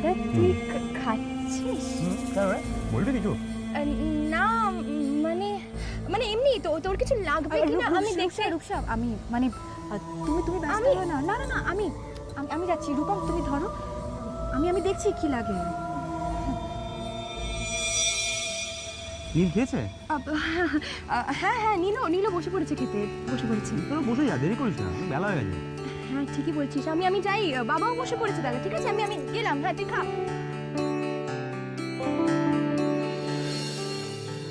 দাদা তুই খাচ্ছিস? বলবি কিছু? না মানে মানে এমনি তো, তোর কিছু লাগবে কিনা আমি দেখছি। রূপসা আমি মানে তুমি ব্যস্ত হও না। না না না আমি আমি যাচ্ছি। রূপম তুমি ধরো, আমি দেখছি কি লাগে। নীল খেয়েছে? হ্যাঁ হ্যাঁ নীলও বসে পড়েছে খেতে, বসে পড়েছে। তোরা বসে যা, দেরি করিস না, বেলা হয়ে গেছে। হ্যাঁ ঠিকই বলছিস, আমি যাই। বাবাও বসে পড়েছে দাদা, ঠিক আছে আমি গেলাম। হ্যাঁ তুই খা।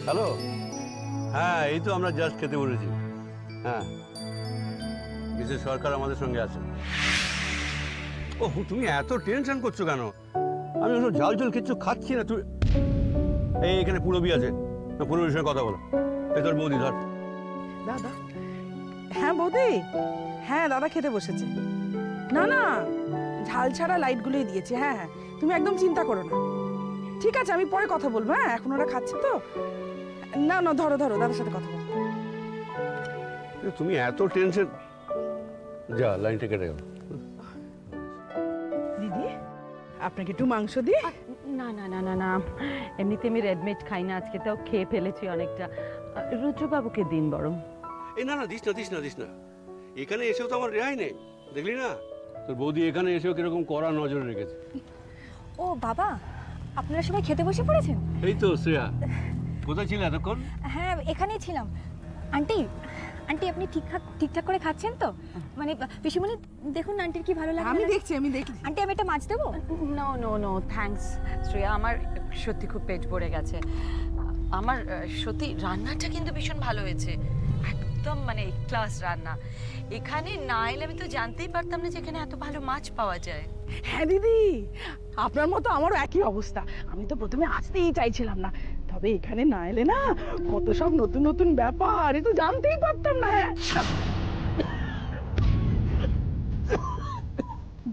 হ্যালো, হ্যাঁ এই তো আমরা জাস্ট খেতে বলেছি। হ্যাঁ মিসেস সরকার আমাদের সঙ্গে আছে। ও তুমি এত টেনশন করছো কেন? আমি ওসব ঝাল ঝাল কিছু খাচ্ছি না। তুই এখানে পুরবি আছে, পুরবির সঙ্গে কথা বলো। এই তোর বৌদি ধর। দাদা? হ্যাঁ বৌদি, হ্যাঁ দাদা খেতে বসেছে। না না ঝাল ছাড়া লাইটগুলোই দিয়েছে। হ্যাঁ হ্যাঁ তুমি একদম চিন্তা করো না। ঠিক আছে আমি পরে কথা বলবো। হ্যাঁ এখন ওরা খাচ্ছে তো। না না ধরো দাদার সাথে কথা বলো। তুমি এত টেনশন, যা লাইনটা কেটে গেল। দিদি আপনাকে একটু মাংস দিই? না না না না না, এমনিতে আমি রেডমেড খাই না, আজকে তাও খেয়ে ফেলেছি অনেকটা। রুদ্রবাবুকে দিন বরং। এই না না দিস না, এখানে এসেও তো আমার রেহাই নেই, দেখলি না? তোর বৌদি এখানে এসেও কিরকম কড়া নজরে রেখেছে। ও বাবা, আপনারা সবাই খেতে বসে পড়েছেন? এই তো শ্রেয়া, কোথায় ছিলে এতক্ষণ? হ্যাঁ এখানেই ছিলাম। আন্টি আপনি ঠিকঠাক করে খাচ্ছেন তো? মানে পিসিমণি দেখুন আন্টির কি ভালো লাগে। আমি দেখছি। আন্টি আমি একটা মাছ দেবো? No no no thanks Shreya, আমার সত্যি খুব পেট ভরে গেছে। আমার সত্যি রান্নাটা কিন্তু ভীষণ ভালো হয়েছে, একদম মানে ক্লাস রান্না। এখানে না এলে আমি তো জানতেই পারতাম না যে এখানে এত ভালো মাছ পাওয়া যায়। হ্যাঁ দিদি আপনার মতো আমারও একই অবস্থা। আমি তো প্রথমে আসতেই চাইছিলাম না, তবে এখানে না এলে না কত সব নতুন নতুন ব্যাপার এ তো জানতেই পারতাম না।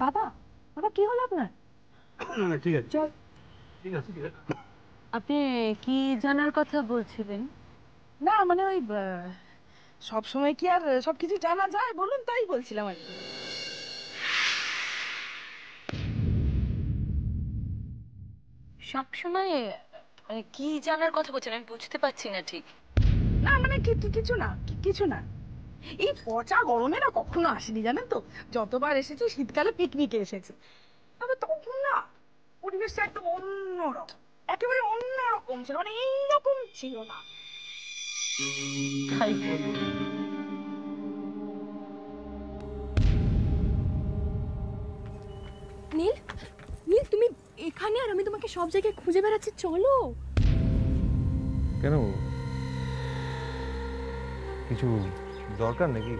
বাবা কি হলো আপনার? ঠিক আছে চল। ঠিক আছে। আপনি কি জানার কথা বলছিলেন? না মানে ওই সব সময় কি আর সবকিছু জানা যায় বলুন, তাই বলছিলাম আর কি। সবসময় কি জানার কথা বলছেন আমি বুঝতে পারছি না ঠিক। না মানে কিছু না এই পচা গরমে না কখনো আসেনি জানেন তো। যতবার এসেছি শীতকালে পিকনিকে এসেছি, তবে তখন না পরিবেশটা একদম অন্যরকম, একেবারে অন্যরকম ছিল, মানে এইরকম ছিল না। তাই বলুন। নীল তুমি এখানে আর আমি তোমাকে সব জায়গায় খুঁজে বেড়াচ্ছি, চলো। কেন, কিছু দরকার নাকি?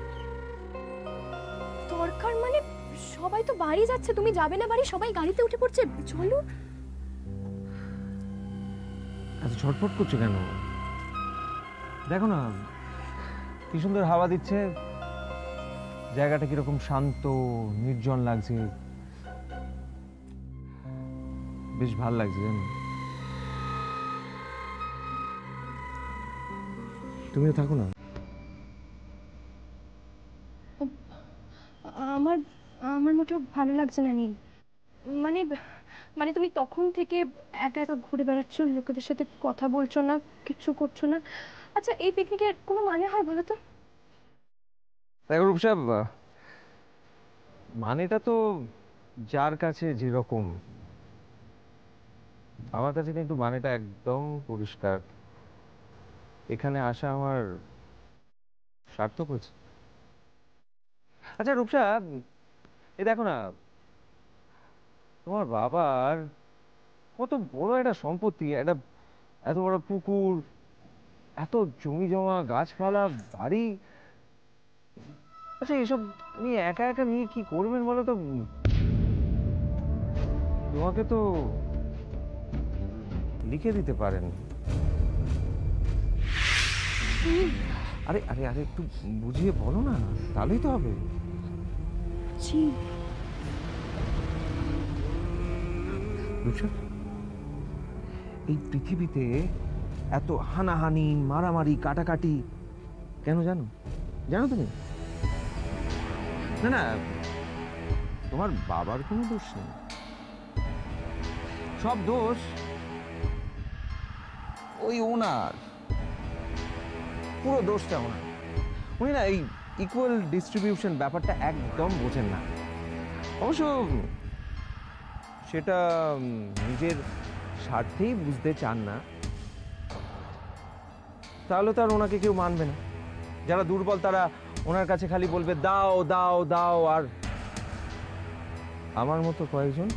দরকার মানে সবাই তো বাড়ি যাচ্ছে, তুমি যাবে না বাড়ি? সবাই গাড়িতে উঠে পড়ছে, চলো। এত ছটফট করছো কেন? দেখো না কি সুন্দর হাওয়া দিচ্ছে, জায়গাটা কিরকম শান্ত নির্জন লাগছে, বেশ ভাল লাগছে জানো। তুমিও থাকো না। আমার মোটেও ভালো লাগছে না নীল। মানে তুমি তখন থেকে একা একা ঘুরে বেড়াচ্ছ, লোকেদের সাথে কথা বলছো না, কিছু করছো না। আচ্ছা এই পিকনিকের কোনো মানে হয় বলো তো? দেখো রূপসা, মানেটা তো যার কাছে যেরকম, আমার কাছে কিন্তু মানেটা একদম পরিষ্কার। এখানে আসা আমার সার্থক হয়েছে। আচ্ছা রূপসা, এই দেখো না, তোমার বাবার কত বড় একটা সম্পত্তি, একটা এত বড় পুকুর, এত জমি জমা, গাছপালা, বাড়ি। আচ্ছা এসব নিয়ে একা একা নিয়ে কি করবেন বলো তো? তোমাকে তো লিখে দিতে পারেন। আরে আরে আরে একটু বুঝিয়ে বলো না, তাহলেই তো হবে। রূপসা, এই পৃথিবীতে এত হানাহানি, মারামারি, কাটাকাটি কেন জানো? তুমি? না না, তোমার বাবার কোনো দোষ নেই, সব দোষ ওই ওনার, পুরো দোষটা ওনার। উনি না এই ইকুয়াল ডিস্ট্রিবিউশন ব্যাপারটা একদম বোঝেন না। অবশ্য সেটা নিজের স্বার্থেই বুঝতে চান না, তাহলে তো আর ওনাকে কেউ মানবে না। যারা দুর্বল তারা ওনার কাছে খালি বলবে দাও দাও দাও, আর আমার মতো কয়েকজন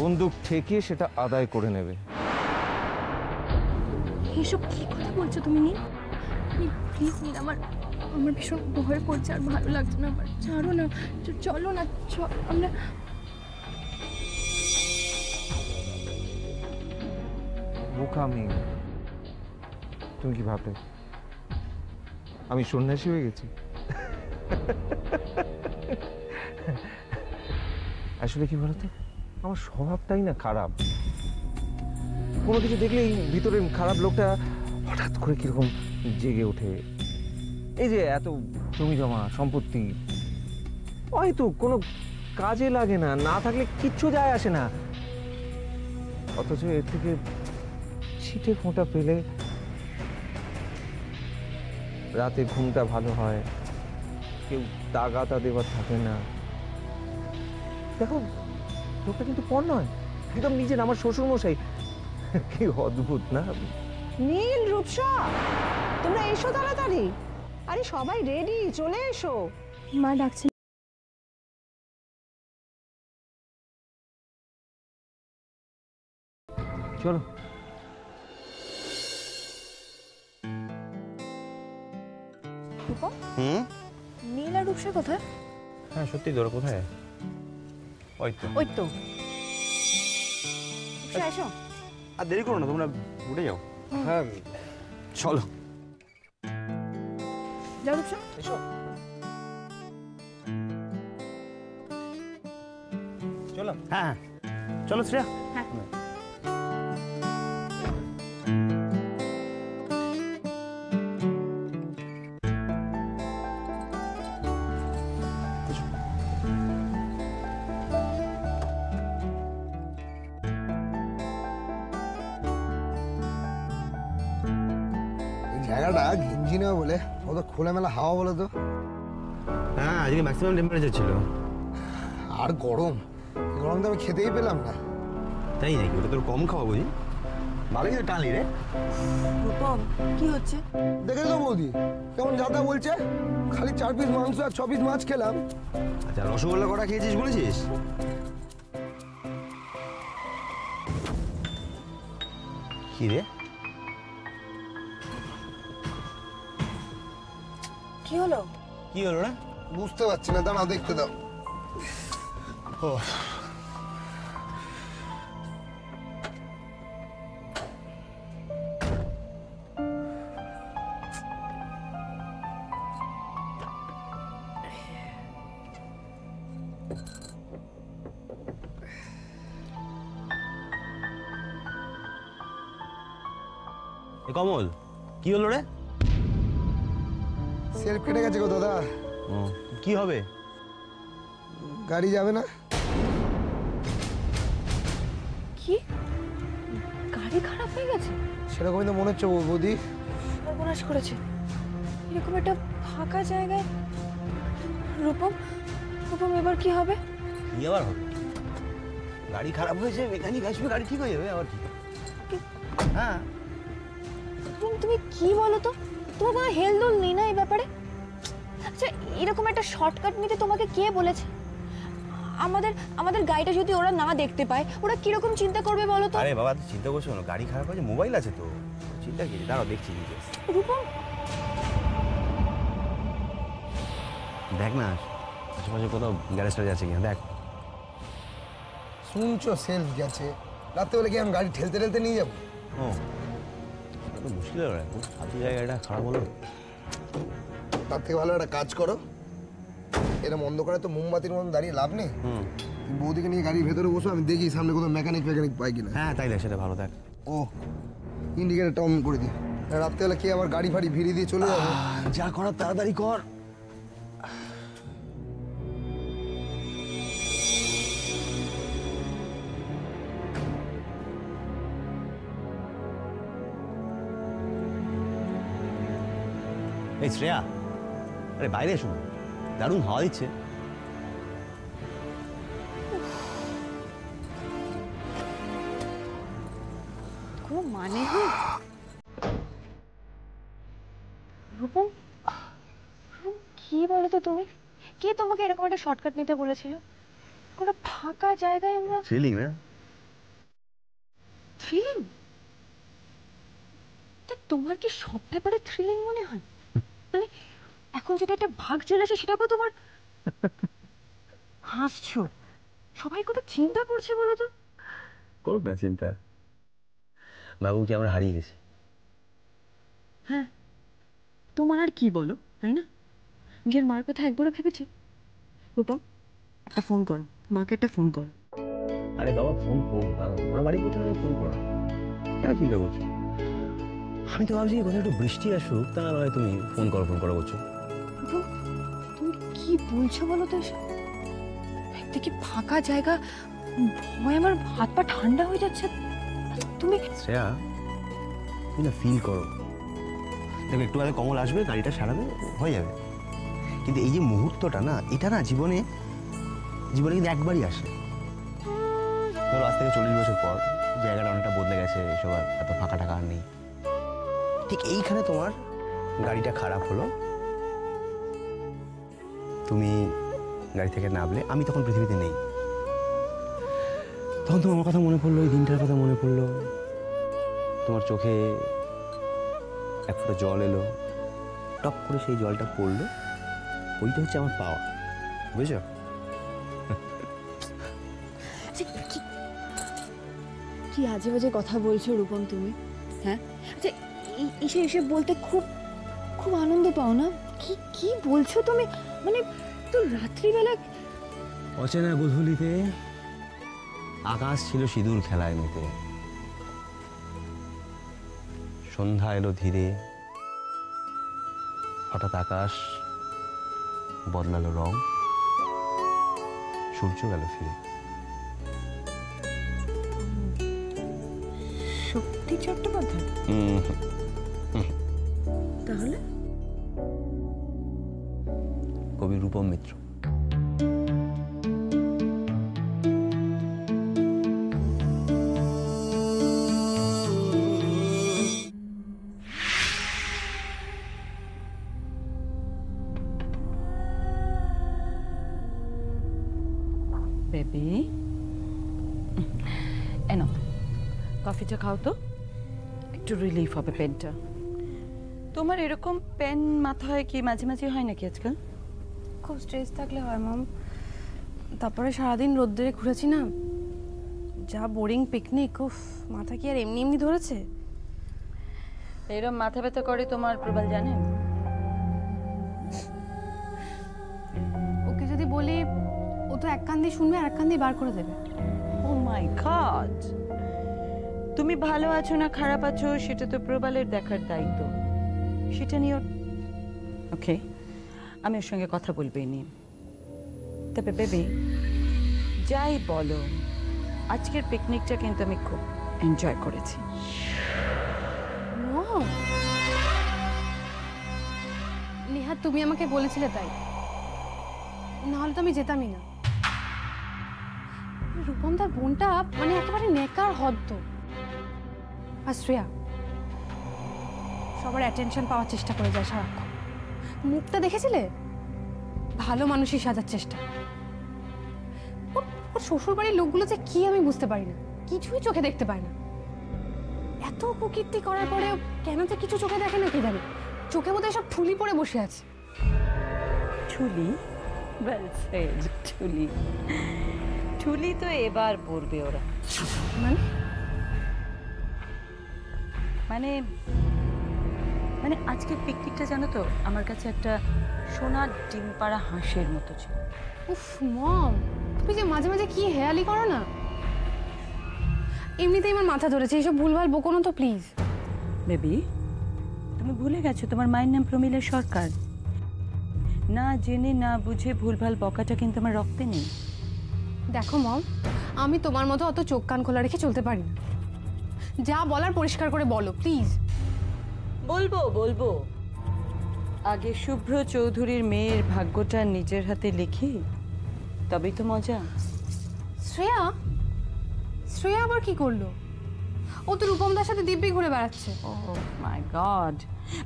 বন্দুক ঠেকিয়ে সেটা আদায় করে নেবে। এসব কি কথা বলছো তুমি নীল? প্লিজ নীল, আমার আমার ভীষণ ভয় করছে আর ভালো লাগছে না আমার। ছাড়ো না, চলো না, আমরা বোকা মেয়ে। তুমি কি ভাবতে আমি সন্ন্যাসী হয়ে গেছি? আসলে কি বলতো, আমার স্বভাবটাই না খারাপ। কোনো কিছু দেখলেই ভিতরে খারাপ লোকটা হঠাৎ করে কিরকম জেগে ওঠে। এই যে এত জমি জমা সম্পত্তি হয়তো কোনো কাজে লাগে না, না থাকলে কিচ্ছু যায় আসে না, অথচ এর থেকে ছিটে ফোঁটা পেলে রাতে ঘুমটা ভালো হয়, কেউ তাগাতা দেওয়ার থাকে না। দেখো লোকটা কিন্তু পণ নয়, একদম নিজের আমার শ্বশুর মশাই। কি অদ্ভুত না? নীল, রূপসা, তোমরা এসো তাড়াতাড়ি। আরে সবাই রেডি, চলে এসো। মা ডাকছে। চলো। নীল আর রূপসা কোথায়? হ্যাঁ সত্যি তোর কোথায়? ওই তো ওই তো, রূপসা এসো। আর দেরি করো না, তোমরা উঠে যাও। হ্যাঁ চলো যাও রূপসা। এসো। চলো। হ্যাঁ চলো শ্রেয়া। হ্যাঁ। জায়গাটা ঘিঞ্জি নেবে বলে কত খোলামেলা হাওয়া বলে তো। হ্যাঁ আজকে ম্যাক্সিমাম টেম্পারেচার ছিল। আর গরম, গরম তো আমি খেতেই পেলাম না। তাই নাকি? ওটা তোর কম খাওয়া বুঝি? ভালো কিন্তু টানলি রে। রূপম, কি হচ্ছে? দেখে তো বৌদি কেমন যাতা বলছে, খালি 4 পিস মাংস আর 6 পিস মাছ খেলাম। আচ্ছা রসগোল্লা কটা খেয়েছিস বলেছিস? কি রে? কি হলো? কি হলো রে? বুঝতে পারছি না, দাঁড়াও দেখতে দাও। ও কমল, কি হলো রে? সেলফ কেটে গেছে গো দাদা। কি হবে? গাড়ি যাবে না। কি? গাড়ি খারাপ হয়ে গেছে? সেরকমই তো মনে হচ্ছে বৌদি। সর্বনাশ করেছে এরকম একটা ফাঁকা জায়গায়। রূপম, রূপম এবার কি হবে? কি আবার হবে? গাড়ি খারাপ হয়েছে, মেকানিক আসবে, গাড়ি ঠিক হয়ে যাবে। আবার কি? হ্যাঁ। রূপম তুমি কি বলো তো? তোমার কোনো হেলদোল নেই না এই ব্যাপারে? আচ্ছা এরকম একটা শর্টকাট নিতে তোমাকে কে বলেছে? আমাদের গাড়িটা যদি ওরা না দেখতে পায় ওরা কিরকম চিন্তা করবে বলো তো? আরে বাবা তুই চিন্তা করছো না, গাড়ি খারাপ হয়েছে, মোবাইল আছে তো, চিন্তা কি? দাঁড়াও দেখছি নিজে। রূপম দেখ না আশেপাশে কোথাও গ্যারেজ ট্যারেজ আছে কিনা দেখ। শুনছো সেলফ গেছে, রাতে হলে কি আমি গাড়ি ঠেলতে ঠেলতে নিয়ে যাবো? ও এটা তো মুশকিল হলো, খুব ফালতু জায়গাটা খারাপ হলো। তার থেকে ভালো একটা কাজ করো, এরকম অন্ধকারে তো মোমবাতির মতন দাঁড়িয়ে লাভ নেই। তুমি বৌদিকে নিয়ে গাড়ির ভেতরে বসো, আমি দেখি সামনে কোথাও মেকানিক পাই কিনা। হ্যাঁ তাই দেখ, সেটা ভালো দেখ। ও ইন্ডিকেটারটা অন করে দিই, রাত্রে হলে কি আবার গাড়ি ফাড়ি ভিড়িয়ে দিয়ে চলে যাবে। যা করার তাড়াতাড়ি কর। এই শ্রেয়া, আরে বাইরে এসো, দারুণ হাওয়া দিচ্ছে। কোনো মানে হয়? রূপম, কি বলো তো তুমি? কে তোমাকে এরকম একটা শর্টকাট নিতে বলেছিল? কোনো ফাঁকা জায়গায় আমরা থ্রিলিং না? থ্রিলিং? তোমার কি সব ব্যাপারে থ্রিলিং মনে হয়? মানে এখন যেটা একটা ভাগ চলে আসে সেটাকেও তোমার হাসছো? সবাই কত চিন্তা করছে বলো তো? করব না চিন্তা, বাবুকে আমরা হারিয়ে গেছি। হ্যাঁ, তোমার আর কি বলো, তাই না? নিজের মার কথা একবারও ভেবেছি? রূপম, একটা ফোন কর, মাকে একটা ফোন কর। আরে বাবা ফোন করবো, ওরা বাড়ি কোথায় ফোন করা, কেন চিন্তা করছো? আমি তো ভাবছি কোথাও একটু বৃষ্টি আসুক, তা নয় তুমি ফোন করো বলছো। রূপম, তুমি কি বলছো বলো তো এসব? একদিকে ফাঁকা জায়গা, ভয় আমার হাত পা ঠান্ডা হয়ে যাচ্ছে। তুমি শ্রেয়া, তুমি না ফিল করো, দেখো একটু আগে কমল আসবে, গাড়িটা সারাবে, হয়ে যাবে। কিন্তু এই যে মুহূর্তটা না, এটা না জীবনে কিন্তু একবারই আসে। ধরো আজ থেকে 40 বছর পর জায়গাটা অনেকটা বদলে গেছে, এসব আর এত ফাঁকা টাকা আর নেই। ঠিক এইখানে তোমার গাড়িটা খারাপ হলো, তুমি গাড়ি থেকে নামলে, আমি তখন পৃথিবীতে নেই। তখন তোমার কথা মনে পড়লো, এই দিনটার কথা মনে পড়লো, তোমার চোখে এক ফোঁটা জল এলো, টপ করে সেই জলটা পড়লো, ওইটা হচ্ছে আমার পাওয়া, বুঝছো? কি আজে বাজে কথা বলছো রূপম তুমি? হ্যাঁ, আচ্ছা এসে এসে বলতে খুব খুব আনন্দ পাও না? কি কি বলছো তুমি? মানে তো রাত্রিবেলা অচেনা গধূলিতে আকাশ ছিল সিঁদুর খেলায় মেতে, সন্ধ্যা এলো ধীরে, হঠাৎ আকাশ বদলালো রং, সূর্য গেল ফিরে। সত্যি চট্টোপাধ্যায়? তাহলে কবি রূপম মিত্র। বেবি, এনো কফিটা খাও তো, একটু রিলিফ হবে পেনটা। তোমার এরকম পেন মাথায় কি মাঝে মাঝে হয় নাকি আজকাল? খুব স্ট্রেস থাকলে হয় মাম। তারপরে সারাদিন রোদ্দুরে ঘুরেছি না, যা বোরিং পিকনিক, উফ, মাথা কি আর এমনি এমনি ধরেছে? এরকম মাথা ব্যথা করে তোমার প্রবাল জানেন? ওকে যদি বলি, ও তো এক কান দিয়ে শুনবে আর এক কান দিয়ে বার করে দেবে। ও মাই গড, তুমি ভালো আছো না খারাপ আছো সেটা তো প্রবালের দেখার দায়িত্ব, সেটা নিয়ে ওকে আমি ওর সঙ্গে কথা বলবো নি। তবে বেবি যাই বলো, আজকের পিকনিকটা কিন্তু আমি খুব এনজয় করেছি। নেহাত তুমি আমাকে বলেছিলে তাই, নাহলে তো আমি যেতামই না। রূপম তার বোনটা মানে একেবারে নেকার হদ্দ। আর শ্রেয়া সবার অ্যাটেনশন পাওয়ার চেষ্টা করে যায় সারাক্ষণ। মুখটা দেখেছিলে? ভালো মানুষই সাজার চেষ্টা। ওর শ্বশুর বাড়ির লোকগুলো যে কি আমি বুঝতে পারি না, কিছুই চোখে দেখতে পায় না। এত কুকীর্তি করার পরে কেন যে কিছু চোখে দেখে না কে জানে। চোখে বোধহয় সব ঠুলি পরে বসে আছে। ঠুলি? Well said, ঠুলি। ঠুলি তো এবার পড়বে ওরা। মানে মানে মানে আজকের পিকনিকটা জানো তো আমার কাছে একটা সোনার ডিম পাড়া হাঁসের মতো ছিল। উফ মম, তুমি যে মাঝে মাঝে কি হেয়ালি করো না। এমনিতেই আমার মাথা ধরেছে, এইসব ভুলভাল বকো না তো প্লিজ। বেবি তুমি ভুলে গেছো তোমার মায়ের নাম প্রমিলা সরকার। না জেনে না বুঝে ভুলভাল বকাটা কিন্তু আমার রক্তে নেই। দেখো মম, আমি তোমার মতো অত চোখ কান খোলা রেখে চলতে পারি না। যা বলার পরিষ্কার করে বলো প্লিজ। বলবো বলবো, আগে শুভ্র চৌধুরীর মেয়ের ভাগ্যটা নিজের হাতে লিখি, তবেই তো মজা। শ্রেয়া শ্রেয়া আবার কি করলো? ও তো রূপমদার সাথে দিব্যি ঘুরে বেড়াচ্ছে। ও মাই গড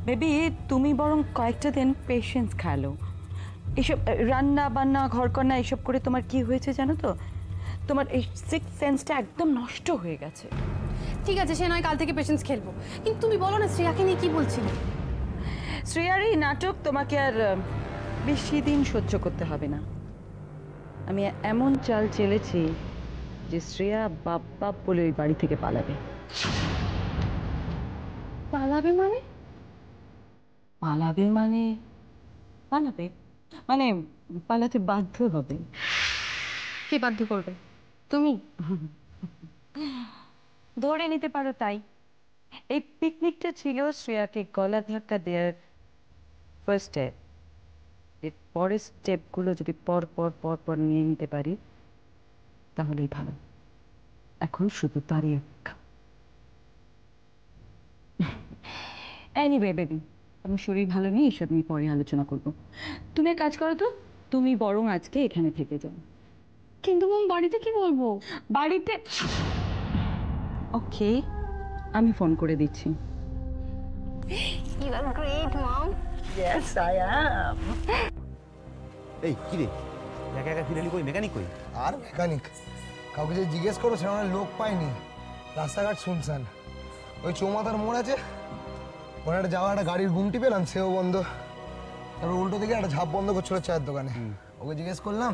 বেবি, তুমি বরং কয়েকটা দিন পেশেন্স খেলো। এসব রান্না বান্না ঘরকন্না এসব করে তোমার কি হয়েছে জানো তো, তোমার এই সিক্স সেন্সটা একদম নষ্ট হয়ে গেছে। ঠিক আছে, সে নয় কাল থেকে পেশেন্স খেলবো, কিন্তু তুমি বলো না শ্রেয়াকে নিয়ে কি বলছিলে? শ্রেয়ার এই নাটক তোমাকে আর বেশি দিন সহ্য করতে হবে না। আমি এমন চাল চেলেছি যে শ্রেয়া বাপ বাপ বলে ওই বাড়ি থেকে পালাবে। পালাবে মানে? পালাবে মানে পালাবে মানে পালাতে বাধ্য হবে। কে বাধ্য করবে? তুমি? ধরে নিতে পারো তাই। এই পিকনিকটা ছিল শ্রেয়াকে গলা ধাক্কা দেওয়ার ফার্স্ট স্টেপ। এর পরের স্টেপগুলো যদি পর পর পর পর নিয়ে নিতে পারি তাহলেই ভালো। এখন শুধু তারই অপেক্ষা। এনিওয়ে বেবি, আমার শরীর ভালো নেই, এসব নিয়ে পরে আলোচনা করব। তুমি এক কাজ করো তো, তুমি বরং আজকে এখানে থেকে যাও। কিন্তু মম বাড়িতে কি বলবো? বাড়িতে ওকে, আমি ফোন করে দিচ্ছি। You are great mom. Yes I am. এই কি রে, একা একা ফিরে এলি, কই মেকানিক কই? আর মেকানিক কাউকে যে জিজ্ঞেস করো সেখানে লোক পাইনি, রাস্তাঘাট শুনছান। ওই চৌমাথার মোড় আছে, ওখানে একটা যাওয়া একটা গাড়ির গুমটি পেলাম, সেও বন্ধ। তারপর উল্টো দিকে একটা ঝাঁপ বন্ধ করছিল চায়ের দোকানে। ওকে জিজ্ঞেস করলাম,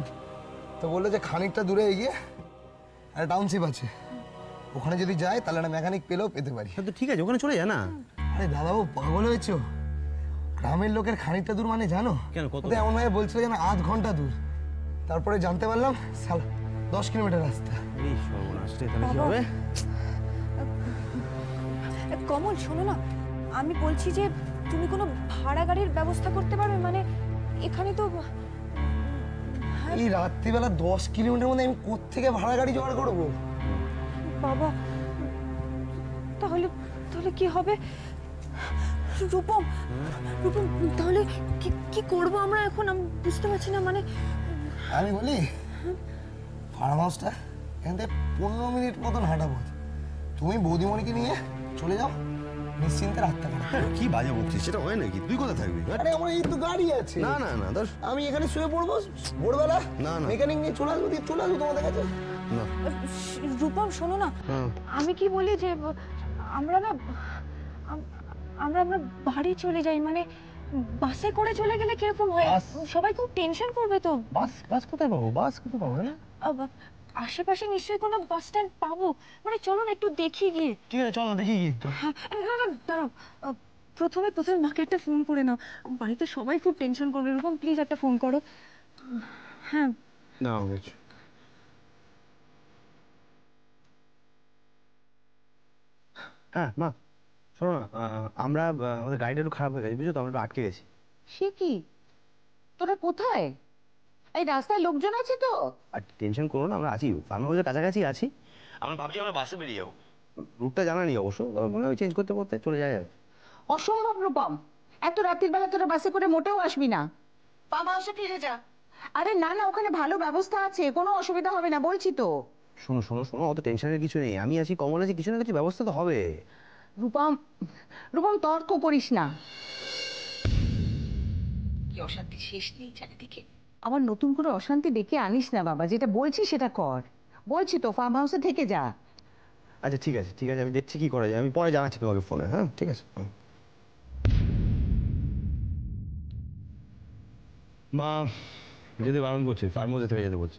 তো বললো যে খানিকটা দূরে এগিয়ে একটা টাউনশিপ আছে, ওখানে যদি যাই তাহলে একটা মেকানিক পেলেও পেতে পারি। তো ঠিক আছে, ওখানে চলে যা না। আরে দাদাবাবু পাগল হয়েছো? গ্রামের লোকের খানিকটা দূর মানে জানো? কেন, কত? এমন ভাবে বলছিল যেন আধ ঘন্টা দূর। তারপরে জানতে পারলাম 10 কিলোমিটার রাস্তা। এই সর্বনাশ রে, তাহলে কি হবে? কমল শোনো না, আমি বলছি যে তুমি কোনো ভাড়া গাড়ির ব্যবস্থা করতে পারবে? মানে এখানে তো এই রাত্রিবেলা 10 কিলোমিটার মধ্যে আমি কোত্থেকে ভাড়া গাড়ি জোগাড় করবো? বাবা, তাহলে তাহলে কি হবে? রূপম, রূপম তাহলে কি কি করবো আমরা এখন? আমি বুঝতে পারছি না। মানে আমি বলি, ফার্ম হাউসটা এখান থেকে 15 মিনিট মতন হাঁটা পথ। তুমি বৌদিমণিকে নিয়ে চলে যাও, নিশ্চিন্তে রাখতে পারো। কি বাজে বকছিস, সেটা হয় নাকি? তুই কোথায় থাকবি? আরে আমার এই তো গাড়ি আছে। না না না, দোষ। আমি এখানে শুয়ে পড়বো ভোরবেলা, না, না। মেকানিক নিয়ে চলে আসবো, দিয়ে চলে আসবো তোমাদের কাছে। না। রূপম শোনো না, আমি কি বলি যে আমরা না আমরা আমরা বাড়ি চলে যাই। মানে বাসে করে চলে গেলে কিরকম হয়? সবাই খুব টেনশন করবে তো। বাস কোথায় পাবো? বাস কোথায় পাবো না? আশেপাশে নিশ্চয়ই কোনো বাস স্ট্যান্ড পাবো। মানে চলো না একটু দেখি গিয়ে। ঠিক আছে, চল দেখি কি। দাঁড়াও, প্রথমে মাকে একটা ফোন করে নাও, বাড়িতে সবাই খুব টেনশন করবে। এরকম প্লিজ একটা ফোন করো। হ্যাঁ না, হ্যাঁ মা শোনো না, আমরা আমাদের গাড়িটা একটু খারাপ হয়ে গেছে, বুঝছো তো, আমরা একটু আটকে গেছি। সে কি, তোরা কোথায়? এই রাস্তায় লোকজন আছে তো? আর টেনশন করো না, আমরা আছি, ফার্ম হাউসের কাছাকাছি আছি। আমরা ভাবছি আমরা বাসে বেরিয়ে যাবো, রুটটা জানা নেই অবশ্য, মনে হয় চেঞ্জ করতে করতে চলে যায় আর। অসম্ভব রূপম, এত রাত্রির বেলা তোরা বাসে করে মোটেও আসবি না। ফার্ম হাউসে ফিরে যা। আরে না না, ওখানে ভালো ব্যবস্থা আছে, কোনো অসুবিধা হবে না বলছি তো। শোনো শোনো শোনো, অত টেনশনের কিছু নেই, আমি আছি, কমল আছে, কিছু না কিছু ব্যবস্থা তো হবে। রূপম রূপম তর্ক করিস না। কি অশান্তি শেষ নেই চারিদিকে। আবার নতুন করে অশান্তি ডেকে আনিস না বাবা, যেটা বলছি সেটা কর। বলছি তো ফার্ম হাউসে থেকে যা। আচ্ছা ঠিক আছে ঠিক আছে, আমি দেখছি কি করা যায়, আমি পরে জানাচ্ছি তোমাকে ফোনে। হ্যাঁ ঠিক আছে। মা যদি বারণ করছে, ফার্ম হাউসে থেকে যেতে বলছে।